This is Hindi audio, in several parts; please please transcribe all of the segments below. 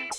हैदराबाद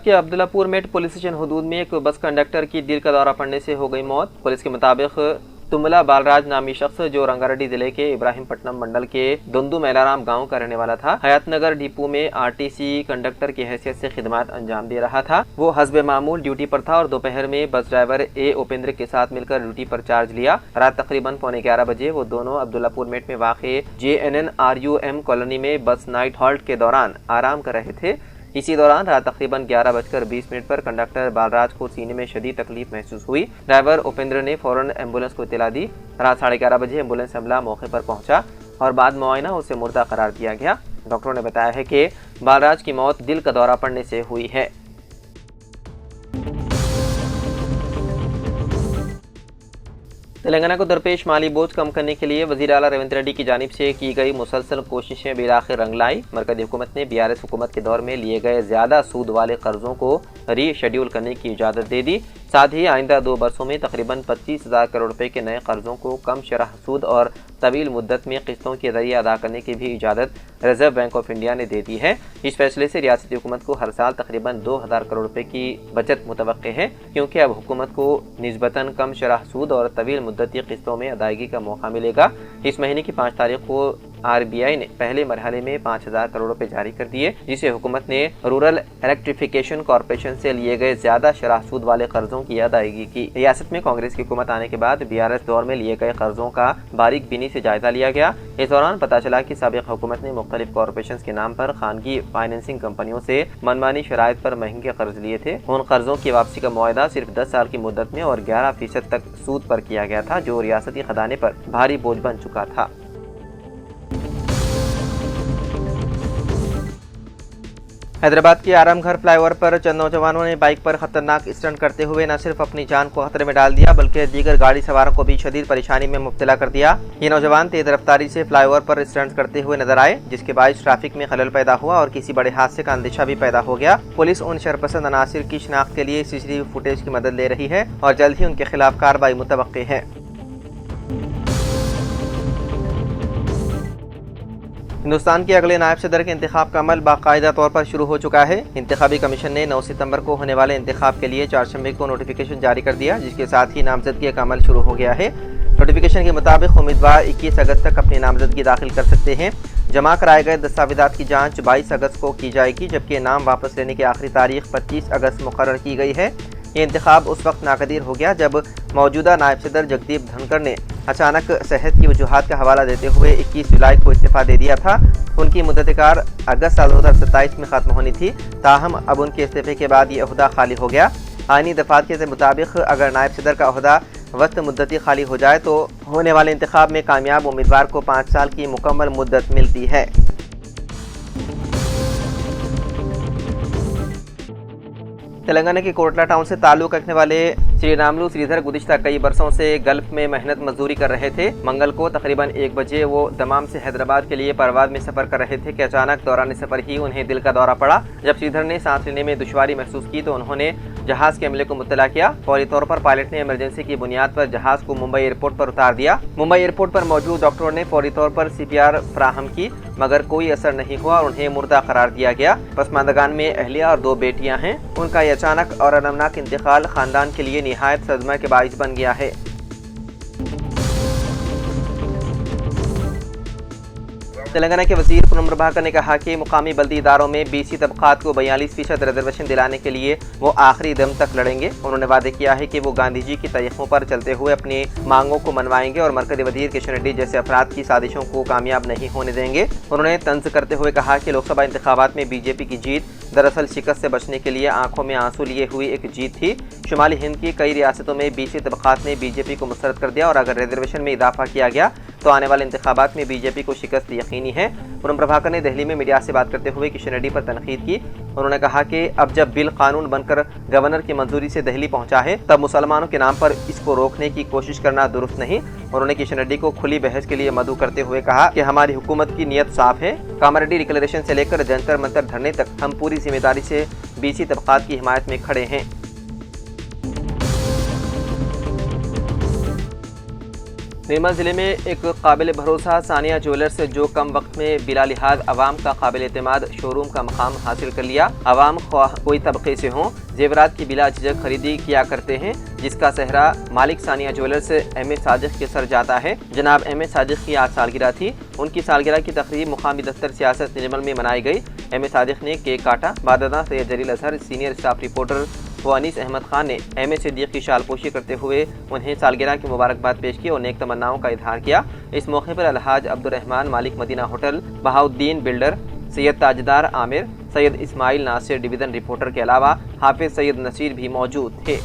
के अब्दुल्लापुर मेट पुलिस स्टेशन हदूद में एक बस कंडक्टर की दिल का दौरा पड़ने से हो गई मौत। पुलिस के मुताबिक तुमला बालराज नामी शख्स जो रंगारेड्डी जिले के इब्राहिमपट्टनम मंडल के दुंदू मैलाराम गांव का रहने वाला था, हयातनगर डिपो में आरटीसी कंडक्टर की हैसियत से खिदमत अंजाम दे रहा था। वो हस्बे मामूल ड्यूटी पर था और दोपहर में बस ड्राइवर ए उपेंद्र के साथ मिलकर ड्यूटी पर चार्ज लिया। रात तकरीबन 11:15 बजे वो दोनों अब्दुल्लापुर मेट में वाक़े JNNRUM कॉलोनी में बस नाइट हॉल्ट के दौरान आराम कर रहे थे। इसी दौरान रात तकरीबन 11:20 पर कंडक्टर बालराज को सीने में शदीद तकलीफ महसूस हुई। ड्राइवर उपेंद्र ने फौरन एम्बुलेंस को इत्तला दी। रात 11:30 बजे एम्बुलेंस अमला मौके पर पहुंचा और बाद मुआयना उसे मुर्दा करार दिया गया। डॉक्टरों ने बताया है कि बालराज की मौत दिल का दौरा पड़ने से हुई है। तेलंगाना को दरपेश माली बोझ कम करने के लिए वज़ीर आला रेवंत रेड्डी की जानिब से की गई मुसलसल कोशिशें बिलाखिर रंग लाई। मरकज़ी हुकूमत ने BRS हुकूमत के दौर में लिए गए ज़्यादा सूद वाले कर्जों को रीशेड्यूल करने की इजाज़त दे दी। साथ ही आइंदा 2 बरसों में तकरीबन 25,000 करोड़ रुपए के नए कर्जों को कम शरह सूद और तवील मुद्दत में किस्तों के जरिए अदा करने की भी इजाज़त रिजर्व बैंक ऑफ इंडिया ने दे दी है। इस फैसले से रियासती हुकूमत को हर साल तकरीबन 2,000 करोड़ रुपए की बचत मुतवक्के है, क्योंकि अब हुकूमत को निस्बतन कम शरह सूद और तवील मुद्दती किस्तों में अदायगी का मौका मिलेगा। इस महीने की 5 तारीख को RBI ने पहले मरहले में 5,000 करोड़ रुपए जारी कर दिए, जिसे हुकूमत ने रूरल इलेक्ट्रिफिकेशन कॉरपोरेशन से लिए गए ज्यादा शरह सूद वाले कर्जों की अदायगी की। रियासत में कांग्रेस की हुकूमत आने के बाद BRS दौर में लिए गए कर्जों का बारीक बीनी से जायजा लिया गया। इस दौरान पता चला कि साबिक हुकूमत ने मुख्तलिफ कॉरपोरेशन के नाम पर खानगी फाइनेंसिंग कंपनियों से मनमानी शराइत पर महंगे कर्ज लिए थे। उन कर्जों की वापसी का मुआहदा सिर्फ 10 साल की मुद्दत में और 11% तक सूद पर किया गया था, जो रियासती खजाने पर भारी बोझ बन चुका था। हैदराबाद के आरामघर फ्लाईओवर पर चंद नौजवानों ने बाइक पर खतरनाक स्टंट करते हुए न सिर्फ अपनी जान को खतरे में डाल दिया, बल्कि दीगर गाड़ी सवारों को भी शदीद परेशानी में मुब्तला कर दिया। ये नौजवान तेज रफ्तारी से फ्लाईओवर पर स्टंट करते हुए नजर आए, जिसके बायस ट्रैफिक में खलल पैदा हुआ और किसी बड़े हादसे का अंदेशा भी पैदा हो गया। पुलिस उन शरपसंद अनासिर की शिनाख्त के लिए CCTV फुटेज की मदद ले रही है और जल्द ही उनके खिलाफ कार्रवाई मुतवक्के है। हिंदुस्तान के अगले नायब सदर के इंतखाब का अमल बाकायदा तौर पर शुरू हो चुका है। इंतखाबी कमीशन ने 9 सितंबर को होने वाले इंतखाब के लिए 4 शंबे को नोटिफिकेशन जारी कर दिया, जिसके साथ ही नामजदगी का अमल शुरू हो गया है। नोटिफिकेशन के मुताबिक उम्मीदवार 21 अगस्त तक अपनी नामजदगी दाखिल कर सकते हैं। जमा कराए गए दस्तावेजात की जांच 22 अगस्त को की जाएगी, जबकि नाम वापस लेने की आखिरी तारीख 25 अगस्त मुकर्रर की गई है। ये इंतखाब उस वक्त नाकदीर हो गया जब मौजूदा नायब सदर जगदीप धनखड़ ने अचानक सेहत की वजूहात का हवाला देते हुए 21 जुलाई को इस्तीफा दे दिया था। उनकी मुद्दतकार अगस्त साल 2027 में खत्म होनी थी, ताहम अब उनके इस्तीफे के बाद ये ओहदा खाली हो गया। आईनी दफात के मुताबिक अगर नायब सदर का ओहदा वक्त मुद्दती खाली हो जाए तो होने वाले इंतखाब में कामयाब उम्मीदवार को 5 साल की मुकम्मल मुद्दत मिलती है। तेलंगाना के कोटला टाउन से ताल्लुक रखने वाले श्रीरामुलु श्रीधर गुज़िश्ता कई बरसों से गल्फ में मेहनत मजदूरी कर रहे थे। मंगल को तकरीबन 1 बजे वो दमाम से हैदराबाद के लिए परवाज में सफर कर रहे थे कि अचानक दौरान सफर ही उन्हें दिल का दौरा पड़ा। जब श्रीधर ने सांस लेने में दुश्वारी महसूस की तो उन्होंने जहाज के अमले को मुत्तला किया। फौरी तौर पर पायलट ने इमरजेंसी की बुनियाद पर जहाज को मुंबई एयरपोर्ट पर उतार दिया। मुंबई एयरपोर्ट पर मौजूद डॉक्टरों ने फौरी तौर पर CPR फराहम की, मगर कोई असर नहीं हुआ और उन्हें मुर्दा करार दिया गया। पसमानदगान में अहलिया और 2 बेटियां हैं। उनका ये अचानक और अलमनाक इंतकाल खानदान के लिए निहायत सदमा के बाइस बन गया है। तेलंगाना के वजीर पूनम प्रभाकर ने कहा कि मुकामी बल्दी इदारों में BC तबकात को 42% रिजर्वेशन दिलाने के लिए वो आखिरी दम तक लड़ेंगे। उन्होंने वादे किया है कि वो गांधी जी की तरीक़ों पर चलते हुए अपनी मांगों को मनवाएंगे और मरकज़ी वजीर किशन रेड्डी जैसे अफराद की साजिशों को कामयाब नहीं होने देंगे। उन्होंने तंज करते हुए कहा कि लोकसभा इंतखाबात में BJP की जीत दरअसल शिकस्त से बचने के लिए आंखों में आंसू लिए हुई एक जीत थी। शुमाली हिंद की कई रियासतों में BC तबकात ने BJP को मुस्तरद कर दिया और अगर रिजर्वेशन में इजाफा किया गया तो आने वाले इंतखाबात में BJP को शिकस्त यकीनी है। पूनम प्रभाकर ने दिल्ली में मीडिया से बात करते हुए किशन रेड्डी पर तनकीद की। उन्होंने कहा कि अब जब बिल कानून बनकर गवर्नर की मंजूरी से दिल्ली पहुंचा है तब मुसलमानों के नाम पर इसको रोकने की कोशिश करना दुरुस्त नहीं। उन्होंने किशन रेड्डी को खुली बहस के लिए मदऊ करते हुए कहा कि हमारी हुकूमत की नीयत साफ है। कामारेड्डी डिक्लेरेशन से लेकर जंतर मंतर धरने तक हम पूरी जिम्मेदारी से BC तबकात की हिमायत में खड़े हैं। निर्मल जिले में एक काबिल भरोसा सानिया ज्वेलर्स जो कम वक्त में बिला लिहाज आवाम का काबिल एतमाद शोरूम का मकाम हासिल कर लिया। आवाम कोई तबके से हों, जेवरात की बिला झिझक खरीदी किया करते हैं, जिसका सहरा मालिक सानिया ज्वेलर्स एम ए सादिक के सर जाता है। जनाब एम ए सादिक की आज सालगिरह थी। उनकी सालगिरह की तकरीब मुकामी दफ्तर सियासत निर्मल में मनाई गई। एम ए सादिक ने केक काटा। बाददा Syed Jalil Azhar, senior staff reporter Anees Ahmed Khan ने एम ए सिद्दीक की शालपोशी करते हुए उन्हें सालगिरह की मुबारकबाद पेश की और नेक तमन्नाओं का इजहार किया। इस मौके पर Alhaj Abdurrahman Malik Madina hotel, Bahauddin builder, Syed Tajdar Aamir, Syed Ismail Nasir division reporter के अलावा हाफिज सैयद नसीर भी मौजूद थे।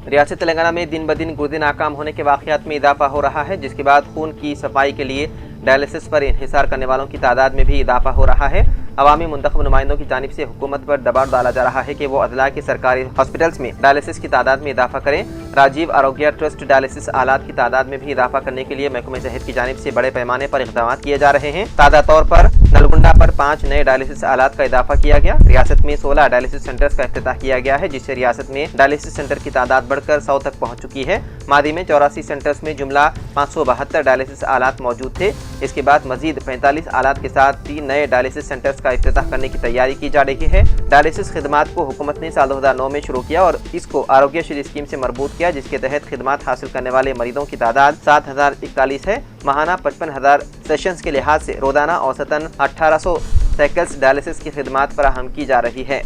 रियासत तेलंगाना में दिन ब दिन गुर्दे नाकाम होने के वाक़यात में इजाफा हो रहा है, जिसके बाद खून की सफाई के लिए डायलिसिस पर इंहिसार करने वालों की तादाद में भी इजाफा हो रहा है। अवामी मुंतखब नुमाइंदों की जानिब से हुकूमत पर दबाव डाला जा रहा है कि वो अदला के सरकारी हॉस्पिटल्स में डायलिसिस की तादाद में इजाफा करें। राजीव आरोग्य ट्रस्ट डायलिसिस आलात की तादाद में भी इजाफा करने के लिए महकमे सेहत की जानिब से बड़े पैमाने पर इक़दाम किए जा रहे हैं। ताज़ा तौर पर नलगुंडा पर 5 नए डायलिसिस आलात का इजाफा किया गया। रियासत में 16 डायलिसिस सेंटर्स का इफ्तिताह किया गया है, जिससे रियासत में डायलिसिस सेंटर की तादाद बढ़कर 100 तक पहुँच चुकी है। मादी में 84 सेंटर्स में जुमला 572 डायलिसिस आलात मौजूद थे। इसके बाद मजीद 45 आलात के साथ 3 नए डायलिसिस सेंटर्स का इफ्तिताह करने की तैयारी की जा रही है। डायलिसिस खिदमात को हुकूमत ने साल 2009 में शुरू किया और इसको आरोग्यश्री स्कीम से मरबूत किया, जिसके तहत खिदमात हासिल करने वाले मरीजों की तादाद 7041 है। माहाना 55,000 सेशंस के लिहाज से रोजाना औसतन 1800 साइकिल्स डायलिसिस की खिदमात फराहम की जा रही है।